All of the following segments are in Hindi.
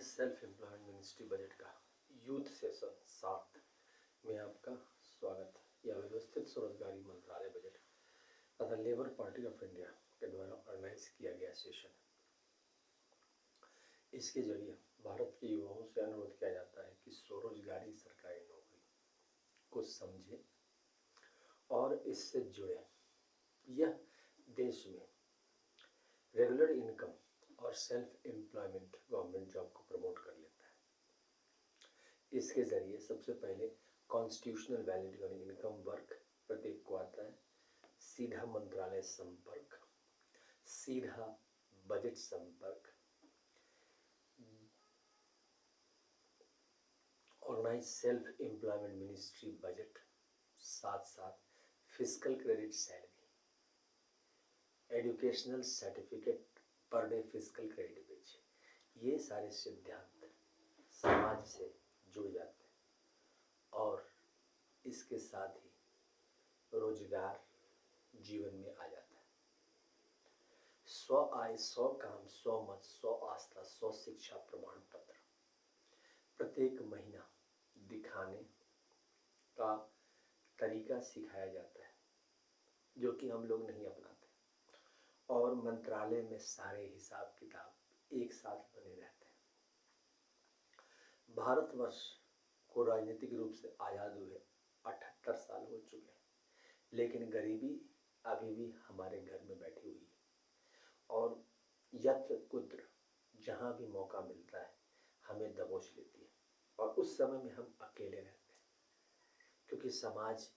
सेल्फ एम्प्लॉयमेंट मिनिस्ट्री बजट का यूथ सेशन 7 में आपका स्वागत है। यह व्यवस्थित स्वरोजगारी मंत्रालय बजट तथा लेबर पार्टी ऑफ इंडिया के द्वारा ऑर्गेनाइज किया गया सेशन है। इसके जरिए भारत के युवाओं से अनुरोध किया जाता है कि स्वरोजगारी सरकारी नौकरी को समझे और इससे जुड़े। यह देश में रेगुलर इनकम और सेल्फ एम्प्लॉयमेंट गवर्नमेंट जॉब को प्रमोट कर लेता है। इसके जरिए सबसे पहले कॉन्स्टिट्यूशनल वैलिडिटी और इनकम वर्क प्रत्येक को आता है, सीधा मंत्रालय संपर्क, सीधा बजट संपर्क, organise self employment ministry budget, साथ साथ physical credit salary, educational certificate per day physical credit page, ये सारे सिद्धांत समाज से जुड़ जाते हैं और इसके साथ ही रोजगार जीवन में आ जाता है। स्व आय, स्व काम, स्व मत, स्व आस्था, स्व शिक्षा प्रमाण पत्र प्रत्येक महीना दिखाने का तरीका सिखाया जाता है, जो कि हम लोग नहीं अपनाते और मंत्रालय में सारे हिसाब किताब एक साथ बने रहते हैं। भारतवर्ष को राजनीतिक रूप से आज़ाद हुए 78 साल हो चुके हैं, लेकिन गरीबी अभी भी हमारे घर में बैठी हुई है और यत्र कुत्र जहाँ भी मौका मिलता है हमें दबोच लेती है और उस समय में हम अकेले रहते हैं, क्योंकि समाज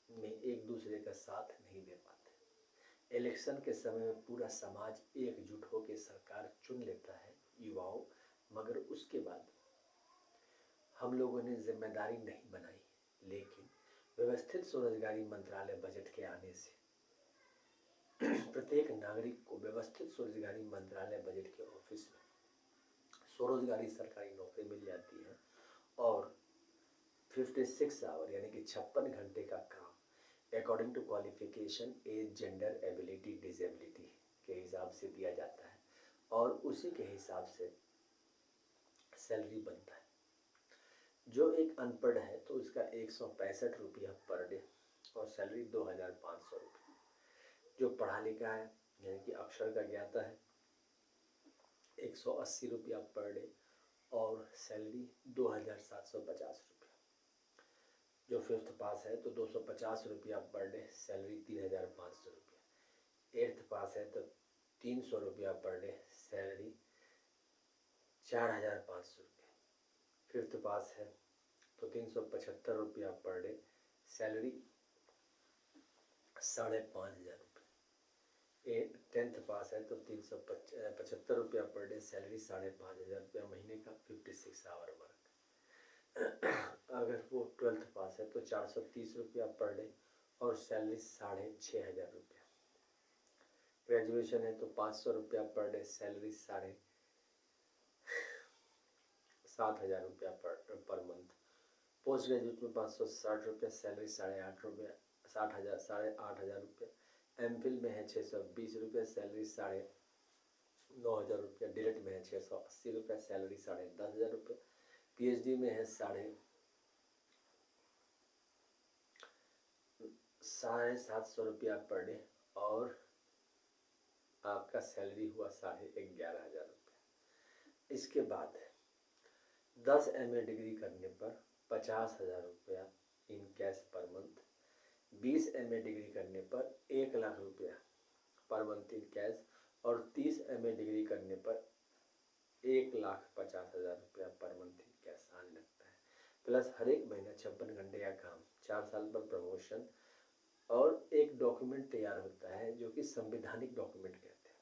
में एक दूसरे का साथ नहीं दे पाते। इलेक्शन के समय में पूरा समाज एकजुट होकर सरकार चुन लेता है युवाओं, मगर उसके बाद हम लोगों ने जिम्मेदारी नहीं बनाई। लेकिन व्यवस्थित स्वरोजगारी मंत्रालय बजट के आने से प्रत्येक नागरिक को व्यवस्थित स्वरोजगारी मंत्रालय बजट के ऑफिस में स्वरोजगारी सरकारी नौकरी मिल जाती है और 56 आवर यानी कि 56 घंटे का काम according to qualification, age, gender, ability, disability के हिसाब से दिया जाता है और उसी के हिसाब से सैलरी बनता है। जो एक अनपढ़ है तो उसका 165 रुपया पर डे और सैलरी 2500 रुपये। जो पढ़ा लिखा है यानी कि अक्षर का ज्ञाता है 180 रुपया पर डे और सैलरी 2750 रुपये। जो 5th पास है तो 250 रुपया पर डे, सैलरी 3500 रुपया। 8th पास है तो 300 रुपया पर डे, सैलरी 4500 रुपये। 5th पास है तो 375 रुपया पर डे, सैलरी 5500 रुपये। 10th पास है तो 375 रुपया पर डे, सैलरी 5500 रुपया महीने का, 56 आवर वर्क। अगर वो 12th पास है तो 430 रुपया पर डे और सैलरी 6500 रुपया। ग्रेजुएशन है तो 500 रुपया पर डे, सैलरी 7500 रुपया पर मंथ। पोस्ट ग्रेजुएट में 560 रुपया, सैलरी 8.5 रुपया, 8,500 रुपया। एमफिल में है 620 रुपया, सैलरी 9,500 रुपया। डिलेट में है 680 रुपया, सैलरी 10,500 रुपया। पीएचडी में है 750 रुपया पर डे और आपका सैलरी हुआ 11,500 रुपया। इसके बाद 10 MA डिग्री करने पर 50,000 रुपया in cash per month. 20 MA degree करने पर 1 लाख रुपया पर मंथ इन कैश और 30 MA डिग्री करने पर 1,50,000 रुपया पर मंथ इन कैश आने लगता है। प्लस हर एक महीना 56 घंटे का काम, 4 साल पर प्रमोशन और एक डॉक्यूमेंट तैयार होता है जो कि संवैधानिक डॉक्यूमेंट कहते हैं।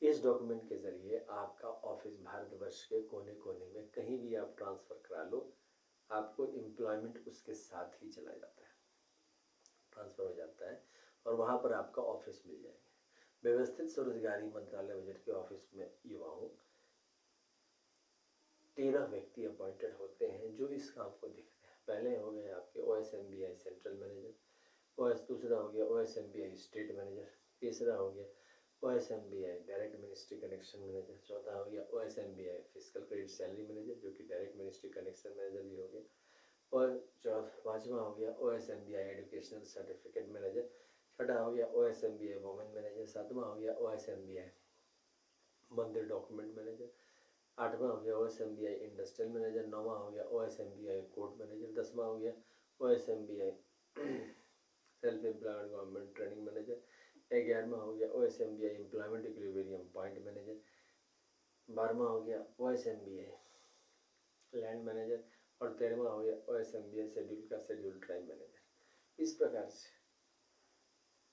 इस डॉक्यूमेंट के जरिए आपका ऑफिस भारतवर्ष के कोने कोने में कहीं भी आप ट्रांसफ़र करा लो, आपको एम्प्लॉयमेंट उसके साथ ही चला जाता है, ट्रांसफ़र हो जाता है और वहाँ पर आपका ऑफिस मिल जाएगा। व्यवस्थित स्वरोजगारी मंत्रालय बजट के ऑफिस में युवाओं 13 व्यक्ति अपॉइंटेड होते हैं जो इस काम को देखते हैं। पहले हो गए आपके OSMBI सेंट्रल मैनेजर, दूसरा हो गया OSMBI स्टेट मैनेजर, तीसरा हो गया OSMBI direct ministry connection manager. चौथा हो गया OSMBI physical credit salary manager, जो कि डायरेक्ट मिनिस्ट्री कनेक्शन मैनेजर भी हो गया। और पाँचवा हो गया OSMBI एजुकेशनल सर्टिफिकेट मैनेजर। छठा हो गया OSMBI वुमेन मैनेजर। सातवां हो गया OSMBI मंदिर डॉक्यूमेंट मैनेजर। आठवां हो गया OSMBI इंडस्ट्रियल मैनेजर। नौवां हो गया OSMBI कोर्ट मैनेजर। 10वां हो गया OSMBI self employed government training manager. 11वां हो गया OSMBI employment equilibrium point manager. 12वां हो गया OSMBI लैंड मैनेजर। और 13वां हो गया OSMBI शेड्यूल का शेड्यूल ट्राइब मैनेजर। इस प्रकार से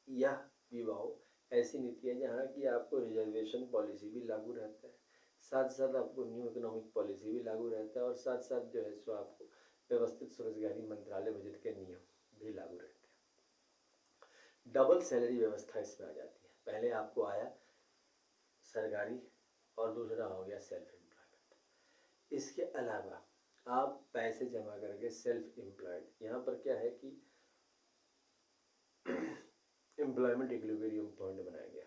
यह विभाग ऐसी नीति है जहाँ की आपको रिजर्वेशन पॉलिसी भी लागू रहता है, साथ साथ आपको न्यू इकोनॉमिक पॉलिसी भी लागू रहता है, और साथ साथ जो है सो आपको व्यवस्थित स्वरोजगारी मंत्रालय बजट के नियम भी लागू रहते हैं। डबल सैलरी व्यवस्था इसमें आ जाती है। पहले आपको आया सरकारी और दूसरा हो गया सेल्फ एम्प्लॉयमेंट। इसके अलावा आप पैसे जमा करके सेल्फ एम्प्लॉयड, यहाँ पर क्या है कि एम्प्लॉयमेंट इक्विलिब्रियम पॉइंट बनाया गया।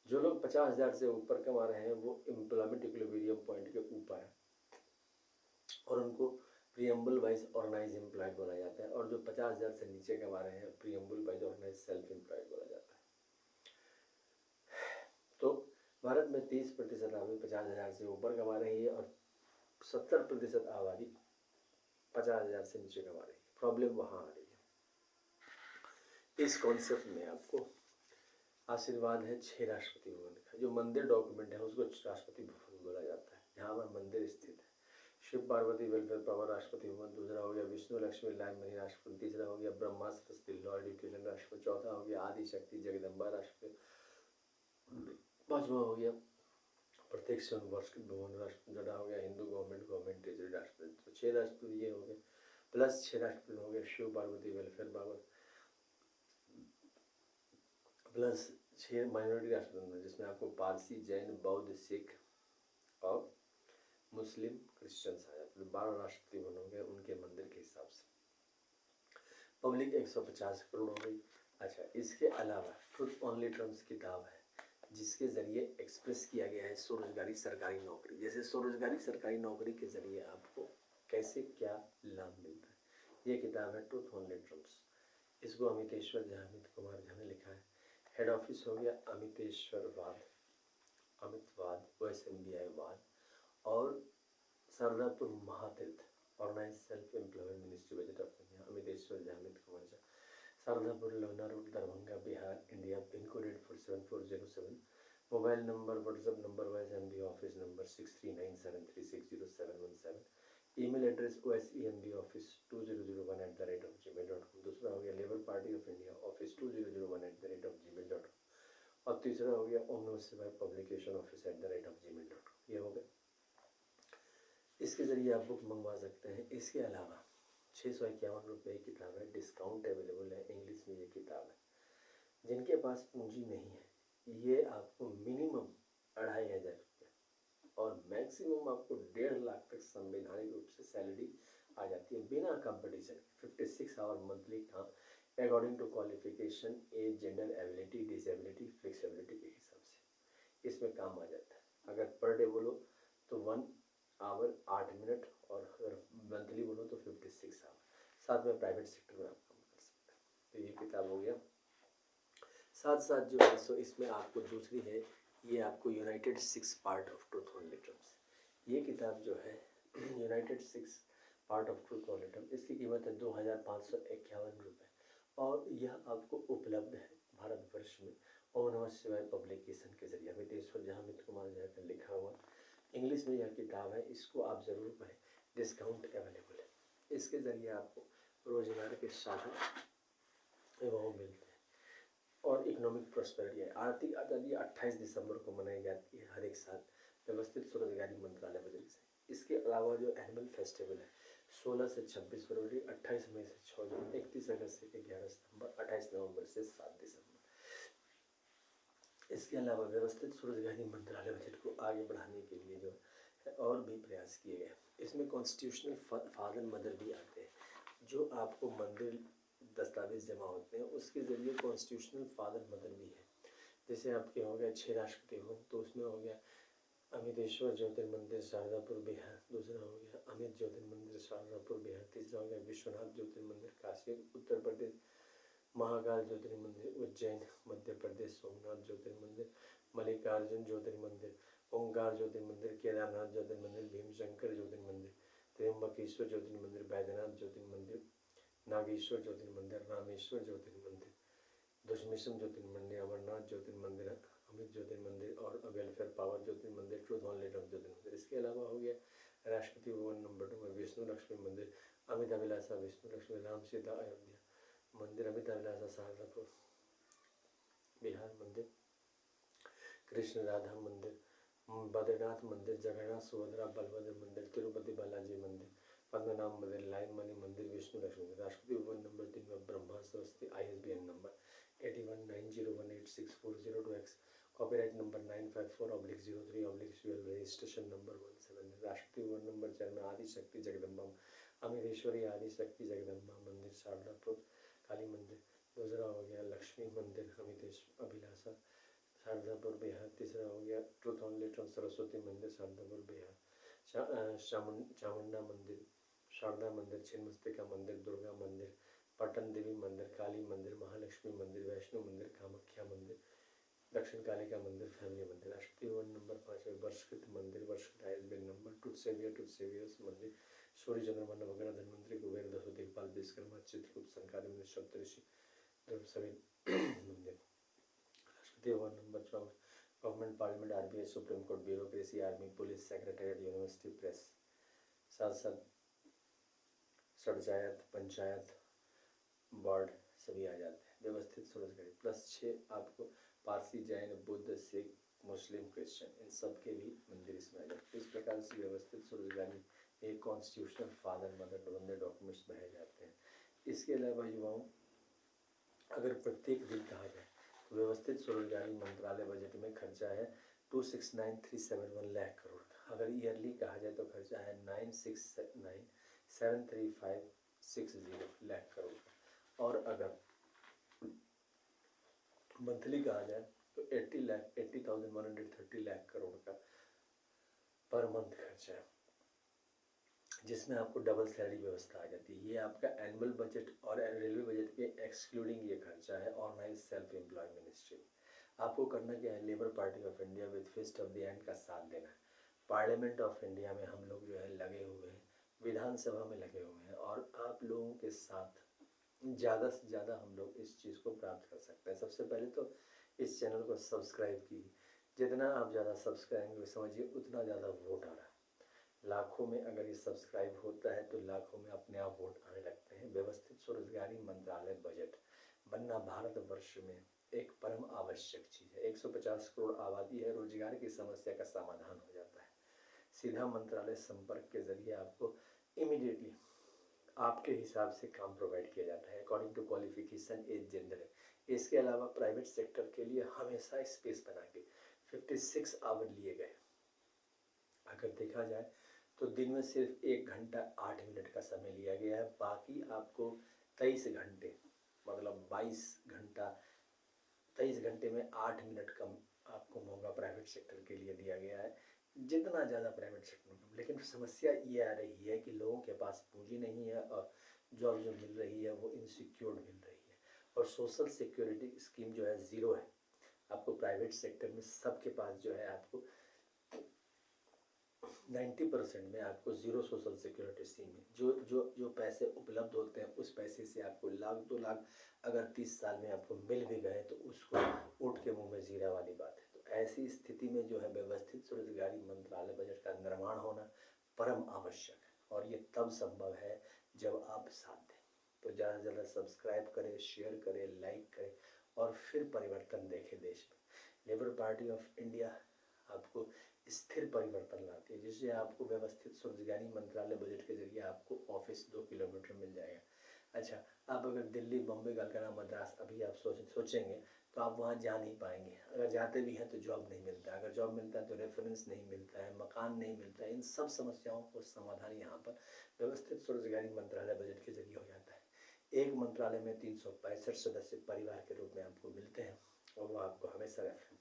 जो लोग 50,000 से ऊपर कमा रहे हैं वो एम्प्लॉयमेंट इक्विलिब्रियम पॉइंट के ऊपर है और उनको प्रीएम्बल वाइज ऑर्गेनाइज एम्प्लॉयड बोला जाता है, और जो 50,000 से नीचे कमा रहे हैं preamble wise organise self employed बोला जाता है। तो भारत में 30% आबादी 50,000 से ऊपर कमा रही है और 70% आबादी 50,000 से नीचे कमा रही है। प्रॉब्लम वहाँ आ रही है। इस कॉन्सेप्ट में आपको आशीर्वाद है 6 राष्ट्रपति भवन का। जो मंदिर डॉक्यूमेंट है उसको राष्ट्रपति भवन बोला जाता है, जहाँ पर मंदिर स्थित है। Shiv Parvati welfare power Rashtrapati Bhavan. दूसरा हो गया विष्णु लक्ष्मी लाइब्रेरी राष्ट्रपति। तीसरा हो गया ब्रह्मा सरस्वती लॉ एजुकेशन राष्ट्रपति। चौथा हो गया आदि शक्ति जगदम्बा राष्ट्रपति। पांचवा हो गया प्रत्यक्ष वर्ष भवन राष्ट्रपति। छठा हो गया हिंदू गवर्नमेंट ट्रेजरी राष्ट्रपति। तो 6 राष्ट्रपति ये हो गए, प्लस 6 राष्ट्रपति हो गए Shiv Parvati welfare power, plus 6 minority राष्ट्रपति जिसमें आपको पारसी, जैन, बौद्ध, सिख और मुस्लिम क्रिश्चियंस आ जाते हैं। 12 राष्ट्रपति भवन हो गए उनके मंदिर के हिसाब से। पब्लिक 150 करोड़ हो गई। अच्छा, इसके अलावा ट्रुथ ओनली टर्म्स किताब है जिसके जरिए एक्सप्रेस किया गया है स्वरोजगारी सरकारी नौकरी। जैसे स्वरोजगारी सरकारी नौकरी के जरिए आपको कैसे क्या लाभ मिलता है, ये किताब है ट्रुथ ओनली टर्म्स। इसको अमितेश्वर झा, अमित कुमार झा ने लिखा है। हेड ऑफिस हो गया अमितेश्वरवाद, अमितवाद, OSMBI वाद, और सरदारपुर महातीर्थ organise self employment ministry budget of India. Amiteshwar Jha, Amit Kumar Jha, Sardarpur Lucknow road Darbhanga Bihar India. Pin code 847407। Mobile number WhatsApp number OSMBI office number 6397360717। Email address OSEMBoffice2001@gmail.com। दूसरा हो गया labour party of India office 2001@gmail.com। और तीसरा हो गया ओम नमः शिवाय पब्लिकेशन ऑफिस @gmail.com। ये हो गया। इसके जरिए आप बुक मंगवा सकते हैं। इसके अलावा 651 रुपये की किताब है, डिस्काउंट अवेलेबल है, इंग्लिश में ये किताब है। जिनके पास पूंजी नहीं है ये आपको मिनिमम 2,500 रुपये और मैक्सिमम आपको 1.5 लाख तक संवैधानिक रूप से सैलरी आ जाती है बिना कंपटीशन। 56 आवर मंथली काम according to qualification, age, gender, ability, disability, flexibility के हिसाब से इसमें काम आ जाता है। अगर पर डे बोलो तो 1 आवर 8 मिनट, और अगर मंथली बोलो तो 56 आवर। साथ में प्राइवेट सेक्टर में आप काम कर सकते हैं। तो ये किताब हो गया। साथ साथ जो है सो इसमें आपको दूसरी है, ये आपको United 6 part of truth only terms. ये किताब जो है United 6 part of truth only terms, इसकी कीमत है 2,551 रुपये, और यह आपको उपलब्ध है भारतवर्ष में ओम नमः शिवाय पब्लिकेशन के जरिए। अमितेश्वर झा, अमित कुमार झा का लिखा हुआ इंग्लिश में यह किताब है, इसको आप ज़रूर पढ़ें। डिस्काउंट अवेलेबल है। इसके ज़रिए आपको रोजगार के साधन एवं मिलते हैं और इकोनॉमिक प्रॉस्पेरिटी है। आर्थिक आज़ादी 28 दिसंबर को मनाई जाती है हर एक साल व्यवस्थित स्वरोजगारी मंत्रालय बजट से। इसके अलावा जो एनुअल फेस्टिवल है 16 से 26 फरवरी, 28 मई से 6 जून, 31 अगस्त से 11 सितंबर, 28 नवंबर से 7 दिसंबर। इसके अलावा व्यवस्थित स्वरोजगारी मंत्रालय बजट को आगे बढ़ाने के लिए जो है और भी प्रयास किए गए। इसमें कॉन्स्टिट्यूशनल फादर मदर भी आते हैं। जो आपको मंदिर दस्तावेज जमा होते हैं उसके ज़रिए कॉन्स्टिट्यूशनल फादर मदर भी है। जैसे आपके हो गया 6 राष्ट्रपति होम, तो उसमें हो गया अमितेश्वर ज्योतिर्मंदिर शारदापुर बिहार, दूसरा हो गया अमित ज्योतिर्मंदिर शारदापुर बिहार, तीसरा हो गया विश्वनाथ ज्योतिर्मंदिर काशी उत्तर प्रदेश, महाकाल ज्योतिर्मंदिर उज्जैन मध्य प्रदेश, सोमनाथ ज्योतिर्मंदिर, मल्लिकार्जुन ज्योतिर्मंदिर, ओंकार ज्योतिर्मंदिर, केदारनाथ ज्योतिर्मंदिर, भीमशंकर ज्योतिर्मंदिर, त्र्यंबकेश्वर ज्योतिर्मंदिर, बैद्यनाथ ज्योतिर्मंदिर, नागेश्वर ज्योतिर्मंदिर, रामेश्वर ज्योतिर्मंदिर, दशमेश्वर ज्योतिर्मंदिर, अमरनाथ ज्योतिर्मंदिर, अमित ज्योतिर्मंदिर और welfare power Jyotirmandir, truth only Trump Jyotirmandir. इसके अलावा हो गया राष्ट्रपति भवन नंबर 2 में विष्णु लक्ष्मी मंदिर, अमित अभिलाषा विष्णु लक्ष्मी, राम सीता अयोध्या मंदिर, अमित अभिलाषा शारदापुर बिहार मंदिर, कृष्ण राधा मंदिर, बद्रीनाथ मंदिर, जगन्नाथ सुभद्रा बलभद्र मंदिर, तिरुपति बालाजी मंदिर, पद्मनाभ मंदिर, लाइन मणि मंदिर, विष्णु लक्ष्मी मंदिर। राष्ट्रपति भवन नंबर 3 में Brahma Saraswati, ISBN number 8190186402X, copyright number 954/03/12, registration number 17। Rashtrapati Bhavan number 4 में आदिशक्ति जगदम्बा अमरेश्वरी आदिशक्ति जगदम्बा मंदिर शारदापुर काली मंदिर। दूसरा हो गया लक्ष्मी मंदिर अमितेश्वर अभिलाषा शारदापुर बिहार। तीसरा हो गया ट्रूथ ऑनली ट्रम्प सरस्वती मंदिर शारदापुर बिहार। चामुंडा मंदिर, शारदा मंदिर, छिन्नमस्तिका मंदिर, दुर्गा मंदिर, पटन देवी मंदिर, काली मंदिर, महालक्ष्मी मंदिर, वैष्णो मंदिर, कामाख्या मंदिर, दक्षिण कालिका मंदिर, फैमिली मंदिर। राष्ट्रपति भवन नंबर 5 में वर्षकृत मंदिर, वर्षकृत ISBN नंबर, टूथ सेवियर्स मंदिर, सूर्य चंद्रमा नवग्रह धन्वंतरि कुबेर दसो दिक्पाल विश्वकर्मा चित्रकूट संकाली सप्तऋषि सभी मंदिर। Rashtrapati Bhavan number 14 government parliament, RBI, supreme court, bureaucracy, army, police, secretariat, university, press, साथ साथ सड़चायत, पंचायत, वार्ड सभी आ जाते हैं। व्यवस्थित स्वरोजगारी +6 आपको पारसी, जैन, बुद्ध, सिख, मुस्लिम, क्रिश्चियन इन सब के भी मंदिर इसमें आ जाते हैं। इस प्रकार से व्यवस्थित स्वरोजगारी एक कॉन्स्टिट्यूशनल फादर मदर बंदे डॉक्यूमेंट्स बनाए जाते हैं। इसके अलावा युवाओं अगर प्रत्येक दिन कहा जाए तो व्यवस्थित स्वरोजगारी मंत्रालय बजट में खर्चा है 269,371 लाख करोड़ का। अगर ईयरली कहा जाए तो खर्चा है 969,73560 लाख करोड़ का। और अगर मंथली कहा जाए तो 80,130 लाख करोड़ का पर मंथ खर्चा है, जिसमें आपको डबल सैलरी व्यवस्था आ जाती है। ये आपका एनुअल बजट और रेलवे बजट के एक्सक्लूडिंग ये खर्चा है। ऑर्गेनाइज सेल्फ एम्प्लॉय मिनिस्ट्री आपको करना क्या है, Labour party of India with fist of the end का साथ देना है। पार्लियामेंट ऑफ इंडिया में हम लोग जो है लगे हुए हैं, विधानसभा में लगे हुए हैं और आप लोगों के साथ ज़्यादा से ज़्यादा हम लोग इस चीज़ को प्राप्त कर सकते हैं। सबसे पहले तो इस चैनल को सब्सक्राइब कीजिए। जितना आप ज़्यादा सब्सक्राइब समझिए उतना ज़्यादा वोट आ रहा है। लाखों में अगर ये सब्सक्राइब होता है तो लाखों में अपने आप वोट आने लगते हैं। व्यवस्थित स्वरोजगारी मंत्रालय बजट बनना भारतवर्ष में एक परम आवश्यक चीज़ है। 150 करोड़ आबादी है, रोजगार की समस्या का समाधान हो जाता है। सीधा मंत्रालय संपर्क के जरिए आपको इमीडिएटली आपके हिसाब से काम प्रोवाइड किया जाता है according to qualification, age, gender. इसके अलावा प्राइवेट सेक्टर के लिए हमेशा स्पेस बना के 56 आवर लिए गए। अगर देखा जाए तो दिन में सिर्फ 1 घंटा 8 मिनट का समय लिया गया है, बाकी आपको 23 घंटे मतलब 22 घंटा 23 घंटे में 8 मिनट कम आपको मौका प्राइवेट सेक्टर के लिए दिया गया है, जितना ज़्यादा प्राइवेट सेक्टर में। लेकिन समस्या ये आ रही है कि लोगों के पास पूंजी नहीं है और जॉब जो मिल रही है वो इनसिक्योर्ड मिल रही है और सोशल सिक्योरिटी स्कीम जो है ज़ीरो है। आपको प्राइवेट सेक्टर में सबके पास जो है आपको 90% में आपको ज़ीरो सोशल सिक्योरिटी स्कीम है। जो पैसे उपलब्ध होते हैं उस पैसे से आपको लाख 2 लाख अगर 30 साल में आपको मिल भी गए तो उसको ऊँट के मुंह में जीरा वाली बात है। तो ऐसी स्थिति में जो है व्यवस्थित स्वरोजगारी मंत्रालय बजट का निर्माण होना परम आवश्यक है और ये तब संभव है जब आप साथ दें। तो ज़्यादा से ज़्यादा सब्सक्राइब करें, शेयर करें, लाइक करें और फिर परिवर्तन देखें देश में। लेबर पार्टी ऑफ इंडिया आपको स्थिर परिवर्तन लाती है, जिससे आपको व्यवस्थित स्वरोजगारी मंत्रालय बजट के जरिए आपको ऑफिस 2 किलोमीटर मिल जाएगा। अच्छा, आप अगर दिल्ली, बम्बई, कलकत्ता, मद्रास अभी आप सोचेंगे तो आप वहाँ जा नहीं पाएंगे। अगर जाते भी हैं तो जॉब नहीं मिलता, अगर जॉब मिलता है तो रेफरेंस नहीं मिलता है, मकान नहीं मिलता है। इन सब समस्याओं को समाधान यहाँ पर व्यवस्थित स्वरोजगारी मंत्रालय बजट के जरिए हो जाता है। एक मंत्रालय में 365 सदस्य परिवार के रूप में आपको मिलते हैं और वो आपको हमेशा रेफरेंस,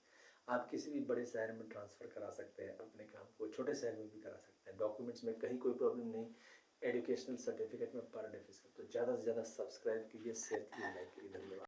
आप किसी भी बड़े शहर में ट्रांसफ़र करा सकते हैं अपने काम को, छोटे शहर में भी करा सकते हैं, डॉक्यूमेंट्स में कहीं कोई प्रॉब्लम नहीं, एजुकेशनल सर्टिफिकेट में पर डे फीस। तो ज़्यादा से ज़्यादा सब्सक्राइब कीजिए, शेयर कीजिए, लाइक कीजिए। धन्यवाद।